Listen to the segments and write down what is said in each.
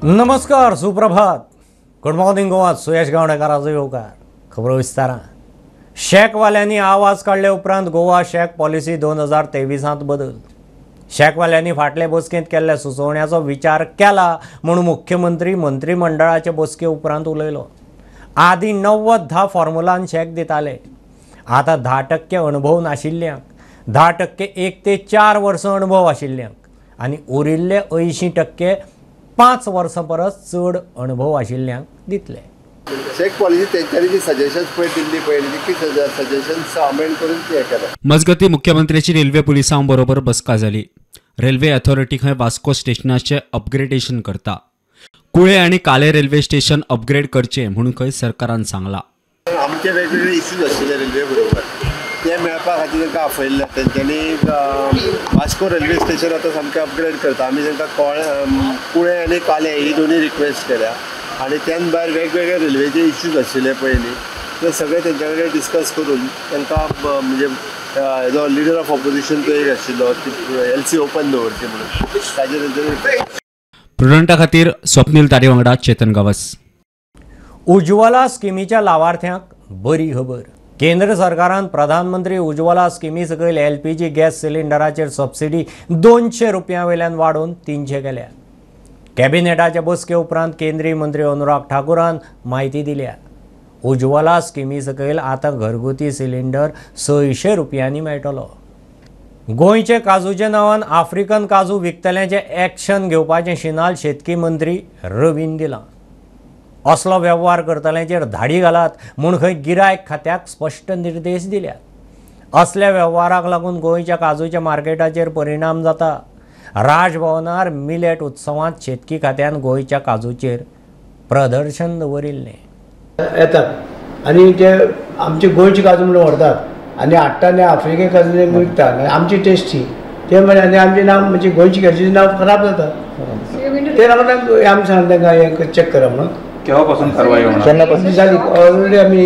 नमस्कार, सुप्रभात. Good morning Goa. Suyash गावणेकाराचो येवकार. खबरो विस्तारान. शेकवाल्यांनी आवाज काडले उपरांत गोवा शेक पॉलिसी 2023 बदल. शेकवाल्यांनी फाटले बसकेंत केल्ल्या सुचोवण्याचो विचार केला म्हणून मुख्यमंत्री मंत्रिमंडळाचे बसके उपरांत उलयलो. आदी 90-10 फॉर्म्युलान शेक दिताले. आता 10% अनुभव नाशिल्ल्यांक, 10% 1 ते 4 वर्सां अनुभव आशिल्ल्यांक आनी उरिल्ले 80% 5 वर्सां परस चड अनुभव आशिल्ल्यांक दितले. शेक पॉलिसी तेंच्यांनी जी सजेशन्स पळय दिल्ली पळय ती सजेशन्स अमेंड करून ती केला. मजगती मुख्यमंत्र्याची रेल्वे पुलिसां बरोबर बसका जाली. रेल्वे अथॉरिटी खंय वास्को स्टेशनाचे अपग्रेडेशन करता. कुळे आनी काले रेल्वे स्टेशन अपग्रेड करचे म्हणून खंय सरकारान सांगला. आमचे वेगवेगळे इश्यूज आशिल्ले रेल्वे बरोबर ते मेळपा खातीर तांकां आपयल्ले. तेंच्यांनी वास्को रेल्वे स्टेशन आतां सामकें अपग्रेड करता. आमी तांकां कुळे आनी काले ही दोनी रिक्वेस्ट केल्या आनी त्यान भायर वेगवेगळे रेल्वेचे इश्यूज आशिल्ले पयलीं ते सगळे तेंच्या कडेन डिस्कस करून तांकां म्हणजे जो लिडर ऑफ ऑपोजिशन तो एक आशिल्लो LC ओपन दवरची म्हणून ताजेर तेंच्यांनी प्रुडंटा खातीर स्वप्नील तारी वांगडा चेतन गावस. उज्ज्वला स्किमीच्या लावार्थ्यांक बरी खबर. केंद्र सरकारान प्रधानमंत्री उज्ज्वला स्किमी सकयल LPG गॅस सिलिंडराचेर सबसिडी 200 रुपयां वयल्यान वाडोवन 300 केल्या. कॅबिनेटाचे बसके उपरांत केंद्रीय मंत्री अनुराग ठाकुरान म्हायती दिल्या. उज्ज्वला स्किमी सकयल आतां घरगुती सिलिंडर 600 रुपयांनी मेळटलो. गोंयचे काजूचे नांवान आफ्रिकन काजू विकतल्यांचे एक्शन घेवपाचें शिनाल शेतकी मंत्री रवीन दिलां. असलो वेव्हार करतल्यांचेर धाडी घालात म्हूण खंय गिरायक खात्याक स्पश्ट निर्देश दिल्यात. असल्या वेव्हाराक लागून गोंयच्या काजूच्या मार्केटाचेर परिणाम जाता. राजभवनार मिलेट उत्सवांत शेतकी खात्यान गोंयच्या काजूचेर प्रदर्शन दवरिल्लें. येतात आनी ते आमचे गोंयचे काजू म्हणून व्हरतात आनी हाडटा आनी आफ्रिके काजू विकतात. आमची टेस्ट ही ते म्हणजे आनी आमचें नांव म्हणजे गोंयची काजूचें नांव खराब जाता. ते लागून आमी सांगता तांकां हें चॅक करा म्हणून. केव्हापासून कारवाई होणार जाली ऑलरेडी आमी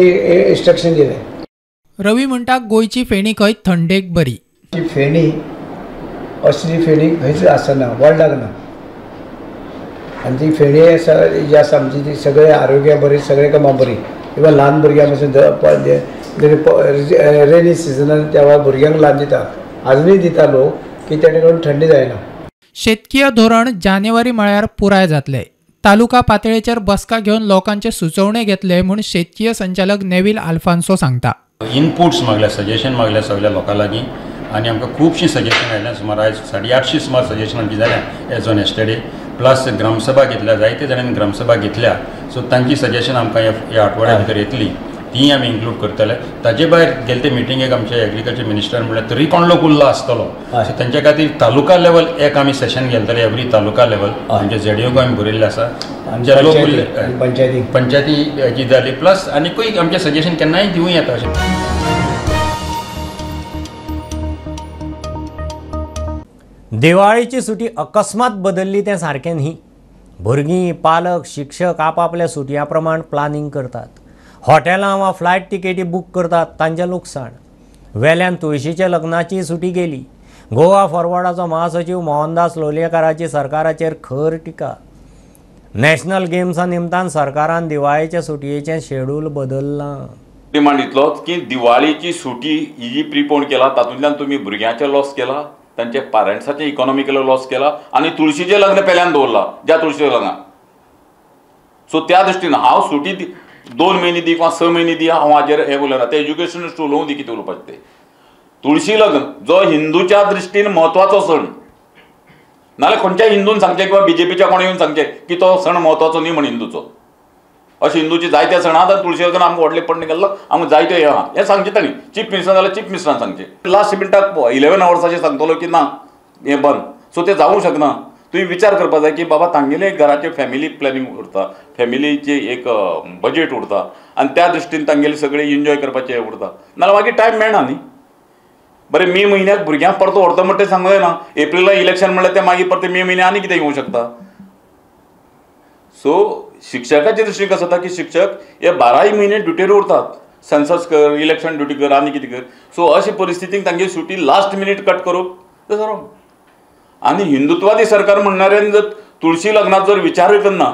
इंस्ट्रक्शन दिलें. रवी म्हणटा गोंयची फेणी खंय थंडेक बरी. फेणी असली फेणी खंयच आसना, वर्ल्डाक ना. आनी ती फेणी जी आसा आमची ती सगळे आरोग्या बरी, सगळे कामां बरी. इवन ल्हान भुरग्यां पासून रेनी सिजनान त्या भुरग्यांक ल्हान दिता. आजुनूय दिता लोक की तेणे करून थंडी जायना. शेतकीय धोरण जानेवारी म्हळ्यार पुराय जातले. तालुका पातळीचेर बसका घेवन लोकांचे सुचोवणे घेतले म्हूण शेतकीय संचालक नेविल आल्फान्सो सांगता. इनपुट्स मागल्या, सजेशन मागल्या सगळ्या लोकां लागीं आनी आमकां खुबशीं सजेशन आयल्यां. सुमार आयज 850 सुमार सजेशन आमची जाल्यां एज ऑन एस्टरडे. प्लस ग्रामसभा घेतल्या, जायते जाणांनी ग्रामसभा घेतल्या. सो तांची सजेशन आमकां ह्या आठवड्या भितर येतली, ती आमी इन्क्लूड करतले. ताजे भायर गेले ते मिटिंगेक आमचे एग्रीकल्चर मिनिस्टर म्हणल्यार तरी कोण लोक उरलो आसतलो. सो तेंच्या खातीर तालुका लेवल एक आमी सेशन घेतले एवरी तालुका लेवल. आमचे ZDO आमी भरिल्ले आसा. आमचे लोक उरले पंचायती हेची जाली. प्लस आनीकूय आमचें सजेशन केन्नाय दिवूं येता. अशें दिवाळीची सुटी अकस्मात बदलली तें सारकें न्ही. भुरगीं, पालक, शिक्षक आपापल्या सुटयां प्रमाण प्लानिंग करतात. हॉटेलां वा फ्लायट तिकेटी बूक करतात. तांचें लुकसाण. वेल्यान तुळशीच्या लग्नाची सुटी गेली. गोवा फॉरवर्डाचो महासचिव मोहनदास लोलयेकाराची सरकाराचेर खर टिका. नॅशनल गेम्सा निमतान सरकारान दिवाळेच्या सुटयेचें शेड्यूल बदललां. डिमांड इतलो की दिवाळीची सुटी ही जी प्रिपोन केला तातूंतल्यान तुमी भुरग्यांचें लॉस केला, तांचे पॅरंट्साचें इकॉनॉमिकल लॉस केला आनी तुळशीचें लग्न पेल्यान दवरला ज्या तुळशीचें लग्नाक. सो त्या दृश्टीन हांव सुटी 2 म्हयने दी किंवा 6 म्हयने दी हांव हाजेर हें उलयना. ते एज्युकेशनिस्ट उलोवंक दी कितें उलोवपाचें तें. तुळशी लग्न जो हिंदूच्या दृश्टीन म्हत्वाचो सण, नाल्यार खंयच्याय हिंदून सांगचें किंवा BJPच्या कोणी येवन सांगचें की तो सण म्हत्वाचो न्ही म्हण हिंदूचो. अशें हिंदूची जायते सण आहा. तुळशी लग्न आमकां व्हडलें पडणें गेल्लो, आमकां जायत्यो हे आहा हें सांगचें तांणी. चीफ मिनिस्टर जाल्यार चीफ मिनिस्टरान सांगचें. लास्ट मिनटाक 11 आवर्साचेर सांगतलो की ना हें बंद. सो तें जावंक शकना. तुम्ही विचार करपा जाय की बाबा तांगेले घराचे फॅमिली प्लॅनिंग उरता, फॅमिलीचे एक बजेट उरता आनी त्या दृश्टीन तांगेले सगळे एन्जॉय करपाचें उरता. नाल्यार मागीर टायम मेळना न्ही. बरें मे म्हयन्याक भुरग्यांक परतो व्हरता म्हणटा तें सांगूं जायना. एप्रिलाक इलेक्शन म्हणल्यार तें मागीर परते मे म्हयन्याक आनी कितें येवंक शकता. सो शिक्षकाचे दृश्टीन कसो जाता की शिक्षक हे 12 म्हयने ड्युटेर उरतात. सेन्सस कर, इलेक्शन ड्युटी कर आनी कितें कर. सो अशे परिस्थितीन तांगे सुटी लास्ट मिनीट कट करूप तें जावं. आणि हिंदुत्वादी सरकार म्हणणाऱ्यान जर तुळशी लग्नात जर विचार करना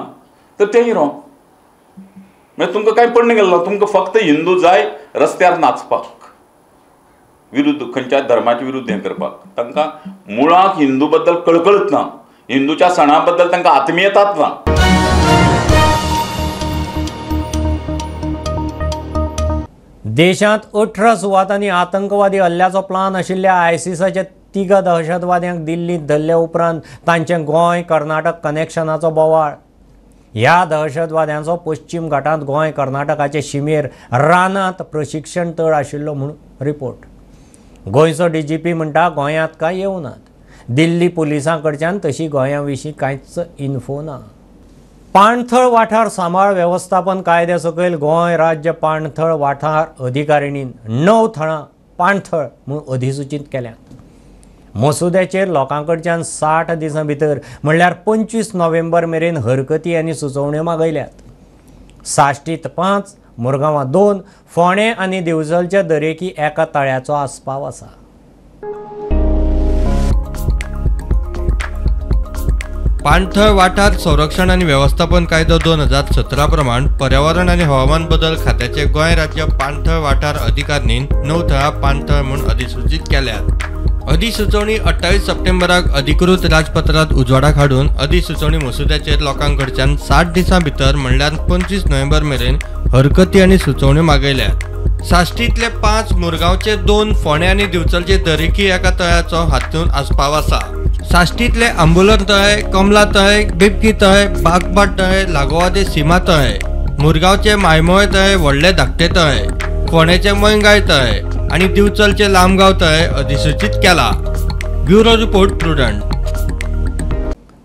तर तेही रॉंग. म्हणजे तुमकां कांय पडना गेलो, तुमकां फक्त हिंदू जाय रस्त्यार नाचपाक, विरुद्ध खंयच्याय धर्माच्या विरुद्ध हें करपाक. तांकां मुळाक हिंदू बद्दल कळकळत ना, हिंदूच्या सणां बद्दल तांकां आत्मीयताच ना. देशांत 18 सुवातांनी आतंकवादी हल्ल्याचो प्लान आशिल्ल्या आयसिसाच्या 3 दहशतवाद्यांक दिल्लींत धरले उपरांत तांचें गोंय कर्नाटक कनेक्शनाचो बोवाळ. ह्या दहशतवाद्यांचो पश्चिम घाटांत गोंय कर्नाटकाचे शिमेर रानांत प्रशिक्षण तळ आशिल्लो म्हूण रिपोर्ट. गोंयचो DGP म्हणटा गोंयांत कांय येवनात. दिल्ली पुलिसां कडच्यान तशी गोंया विशीं कांयच इन्फो ना. पाणथळ वाठार सांबाळ वेवस्थापन कायद्या सकयल गोंय राज्य पाणथळ वाठार अधिकारिणीन 9 थळां पाणथळ म्हूण अधिसुचीत केल्यात. मसुद्याचेर लोकां कडच्यान 60 दिसां भितर म्हणल्यार 25 नोव्हेंबर मेरेन हरकती आनी सुचोवण्यो मागयल्यात. साश्टीत 5, मुरगांवां 2, फोंडे आनी दिवचलच्या दरेकी एका तळ्याचो आस्पाव आसा. पाणथळ वाठार संरक्षण आणि व्यवस्थापन कायदो 2017 प्रमाण पर्यावरण आणि हवामान बदल खात्याचे गोंय राज्य पाणथळ वाठार अधिकारिणीन 9 थळां पाणथळ म्हूण अधिसूचित केल्यात. अधिसुचोवणी 28 सप्टेंबराक अधिकृत राजपत्रांत उजवाडाक हाडून अधिसुचोवणी मसुद्याचेर लोकां कडच्यान 60 दिसां भितर म्हणल्यार 25 नोव्हेंबर मेरेन हरकती आनी सुचोवण्यो मागयल्यात. साश्टीतले 5, मुरगांवचे 2, फोंडे आनी दिवचलचे दरेकी एका तळ्याचो हातूंत आस्पाव आसा. साश्टीतले आंबुलर तळे, कमला तळे, बिबकी तळे, बागबाट तळे, लागोवादे सीमा तळे, मुरगांवचे मायमोळे तळे, व्हडले धाकटे तळे, फोंडेचे मोयंगाय तळे आणि दिवचलचे लांबगांव तळे अधिसूचित केला. Bureau report prudent.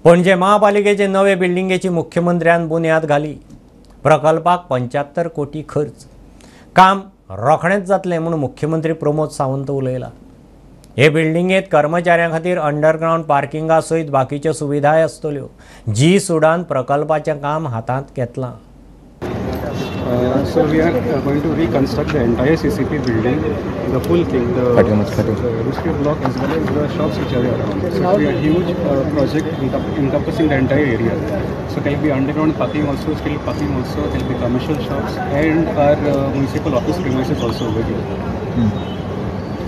पणजे महापालिकेचे नवे बिल्डिंगेची मुख्यमंत्र्यान बुन्याद घाली. प्रकल्पाक 75 कोटी खर्च. काम रोखडेंच जातलें म्हूण मुख्यमंत्री प्रमोद सावंत उलयला. हे बिल्डिंगेंत कर्मचाऱ्यां खातीर अंडरग्रावंड पार्किंगा सयत बाकीच्यो सुविधाय आसतल्यो. जी सुडान प्रकल्पाचें काम हातांत घेतलां. So we are going to reconstruct the entire CCP building, the full thing, the history block as well as the shops which are around. So it's a huge project encompassing the entire area. So there will be underground parking also, street parking also, there will be commercial shops and our municipal office premises also over here.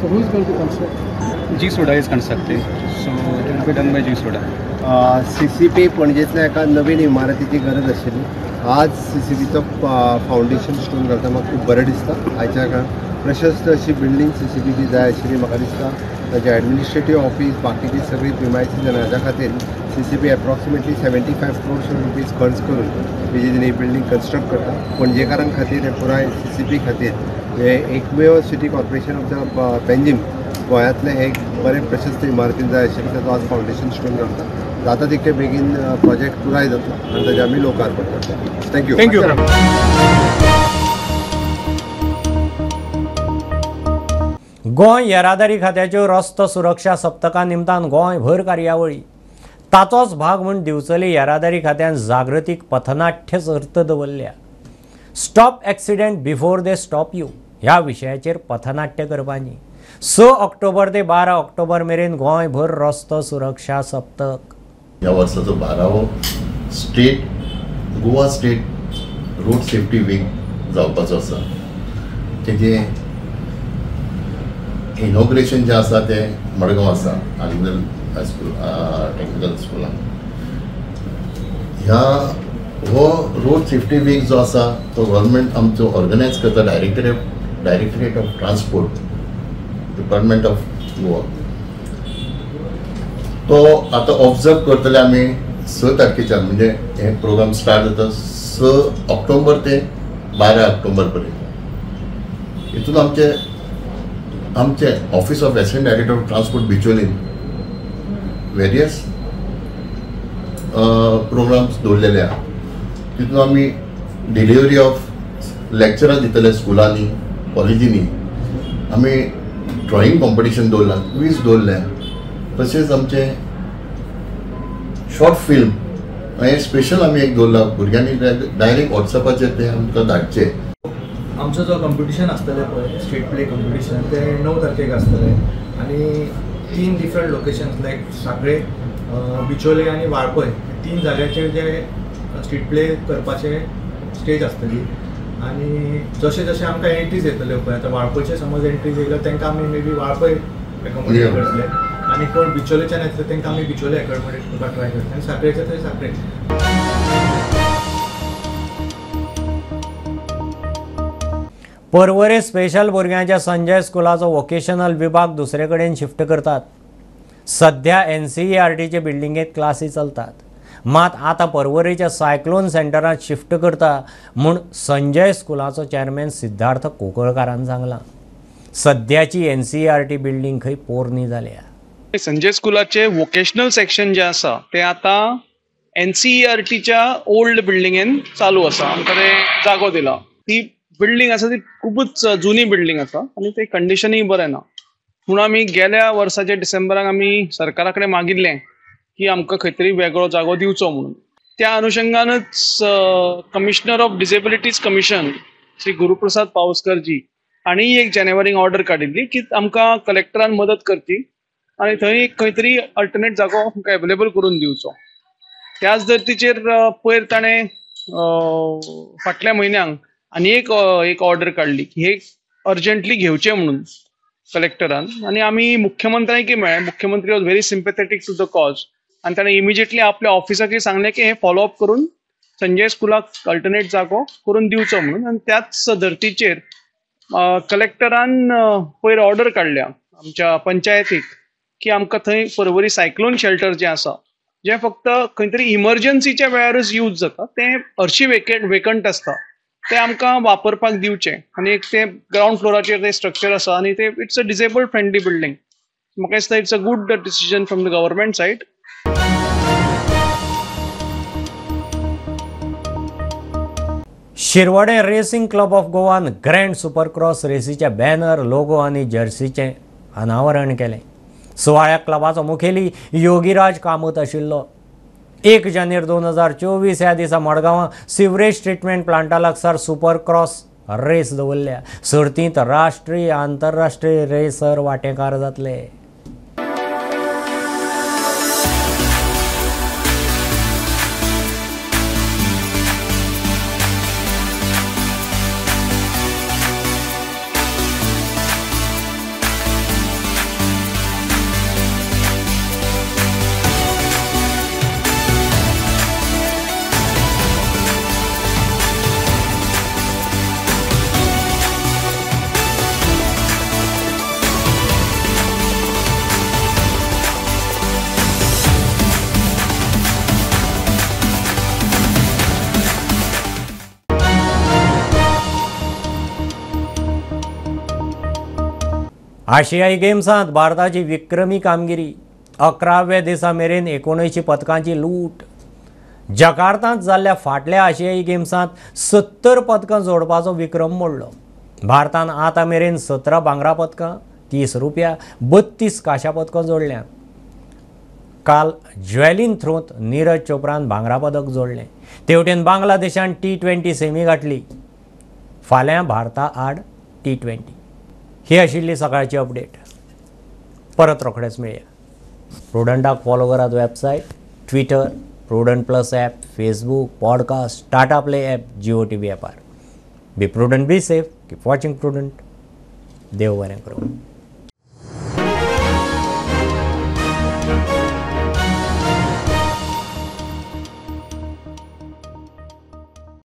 So who is going to construct? G Soda is constructing. So it will be done by G Soda. CCP पणजेंतल्या एका नवीन इमारतीची गरज आशिल्ली. आज CCPचो foundation stone घालता म्हाका खूब बरें दिसता. आयच्या काळांत प्रशस्त अशी बिल्डींग CCPची जाय आशिल्ली म्हाका दिसता. ताचें एडमिनिस्ट्रेटीव ऑफिस बाकीची सगळी प्रिमायसीस जाल्या हाच्या खातीर CCP एप्रॉक्सिमेटली 75 crores रुपीज खर्च करून बेगीन ही बिल्डींग कंस्ट्रक्ट करता. पणजेकारां खातीर हे पुराय CCP खातीर हे एकमेव city corporation of the Panjim गोंयांतले हे बरें प्रशस्त इमारतीन जाय आशिल्ली. ताचो आज फावंडेशन स्टोन घालता. जाता तितके बेगीन प्रोजेक्ट पुराय जातलो आनी ताचें आमी लोकार्पण करता. थँक्यू. गोंय येरादारी खात्याच्यो रस्तो सुरक्षा सप्तका निमतान गोंयभर कार्यावळी. ताचोच भाग म्हूण दिवचली येरादारी खात्यान जागृतीक पथनाट्य सर्त दवरल्या. Stop accident before they stop you ह्या विशयाचेर पथनाट्य करपाची. 6 ऑक्टोबर ते 12 ऑक्टोबर मेरेन गोंयभर रस्तो सुरक्षा सप्तक. ह्या वर्साचो 12वो Goa state road safety week जावपाचो आसा. तेजें इनॉग्रेशन जें आसा तें मडगांव आसा आलिंगल हायस्कूल टेक्निकल स्कुलान. हो रोड सेफ्टी वीक जो आसा तो गव्हर्मेंट आमचो ऑर्गनायज करता. Directorate of transport department of Goa तो आता ऑब्जर्व करतले आमी 6 तारखेच्यान म्हणजे हे प्रोग्राम स्टार्ट जाता 6 ऑक्टोबर ते 12 ऑक्टोबर पर्यंत. हितून आमचे office of assistant director of transport Bicholim various programs दवरलेले आहा. तितून आमी डिलिव्हरी ऑफ लेक्चरां दितले स्कुलांनी कॉलेजींनी. आमी ड्रॉइंग कॉम्पिटिशन दवरलां, क्विज दवरल्या. तशेंच आमचे शॉर्ट फिल्म हे स्पेशल आमी एक दवरला. भुरग्यांनी डायरेक्ट वॉट्सॅपाचेर ते आमकां धाडचे. आमचो जो कॉम्पिटिशन आसतलें पळय स्ट्रीट प्ले कॉम्पिटिशन ते 9 तारखेक आसतलें आनी 3 डिफरंट लोकेशन्स लायक साखळे, बिचोले आनी वाळपय 3 जाग्याचेर जे स्ट्रीट प्ले करपाचे स्टेज आसतली आनी जशें जशें आमकां एंट्रीज येतल्यो पळय आतां वाळपयचे समज एंट्रीज येयल्यो तांकां आमी मे बी वाळपय एकोमोडेट करतले आनी कोण बिचोलेच्यान येतले तांकां आमी बिचोले एकोमोडेट करपाक ट्राय करतले आनी साखरेचे थंय साखरे. पर्वरे स्पेशल भुरग्यांच्या संजय स्कुलाचो वोकेशनल विभाग दुसरे कडेन शिफ्ट करतात. सध्या NCERTचे बिल्डिंगेत क्लासी चलतात, मात आतां पर्वरेच्या सायक्लोन सेंटरांत शिफ्ट करता म्हूण संजय स्कुलाचो चेअरमॅन सिद्धार्थ कोकळकारान सांगलां. सद्याची NCERT बिल्डिंग खंय पोरणी जाल्या. संजय स्कुलाचे वोकेशनल सेक्शन जे आसा ते आतां NCERTच्या ओल्ड बिल्डिंगेन चालू आसा. आमकां ते जागो दिला. ती बिल्डिंग आसा ती खूबच जुनी बिल्डिंग आसा आनी ते कंडिशनूय बरें ना म्हणून आमी गेल्या वर्साच्या डिसेंबराक आमी सरकारा कडेन मागिल्लें की आमकां खंय तरी वेगळो जागो दिवचो म्हणून. त्या अनुशंगानच commissioner of disabilities commission Shri Guruprasad पावसकरजी हांणी एक जानेवारीक ऑर्डर काडिल्ली की आमकां कलेक्टरान मदत करची आनी थंय खंय तरी अल्टरनेट जागो आमकां एवेलेबल करून दिवचो. त्याच धर्तीचेर पयर ताणें फाटल्या म्हयन्याक आनी एक ऑर्डर काडली की हे अर्जंटली घेवचें म्हणून कलेक्टरान आनी आमी मुख्यमंत्र्यांकय मेळ्ळे. मुख्यमंत्री was very sympathetic to the cause आनी ताणें इमिजिएटली आपल्या ऑफिसाकय सांगलें की हे फॉलोअप करून संजय स्कुलाक अल्टरनेट जागो करून दिवचो म्हणून. आनी त्याच धर्तीचेर कलेक्टरान पयर ऑर्डर काडल्या आमच्या पंचायतीक की आमकां थंय पर्वरी सायक्लोन शेल्टर जें आसा जें फक्त खंय तरी इमर्जन्सीच्या वेळारच यूज जाता तें हरशी वेकंट आसता ते आमकां वापरपाक दिवचें आनी एक ते ग्रावंड फ्लोराचेर ते स्ट्रक्चर आसा आनी ते it's a disabled friendly building. म्हाका दिसता it's a good decision from the government side. Shirvade racing club of Goan grand supercross रेसीच्या बॅनर, लोगो आनी जर्सीचें अनावरण केलें. सुवाळ्याक क्लबाचो मुखेली योगीराज कामत आशिल्लो. 1 जानेर 2024 ह्या दिसा मडगांवां सिवरेज ट्रिटमेंट प्लांटा लागसार सुपरक्रॉस रेस दवरल्या. सर्तींत राष्ट्रीय आंतरराष्ट्रीय रेसर वांटेकार जातले. आशियाई गेम्सांत भारताची विक्रमी कामगिरी. 11व्या दिसा मेरेन 19 पदकांची लूट. जकार्तांत जाल्ल्या फाटल्या आशियाई गेम्सांत 70 पदकां जोडपाचो विक्रम मोडलो. भारतान आतां मेरेन 17 भांगरा पदकां, 30 रुप्या, 32 कांशा पदकां जोडल्यात. काल ज्वेलिन थ्रोंत नीरज चोप्रान भांगरा पदक जोडलें. तेवटेन बांगलादेशान T20 सेमी गाठली. फाल्यां भारता आड T20. ही आशिल्ली सकाळची अपडेट. परत रोखडेच मेळया. प्रुडंटाक फॉलो करात website, Twitter, Prudent Plus app, Facebook, podcast, Tata Play app, Jio TV ॲपार. Be Prudent, be safe, keep watching Prudent. देव बरें करूं.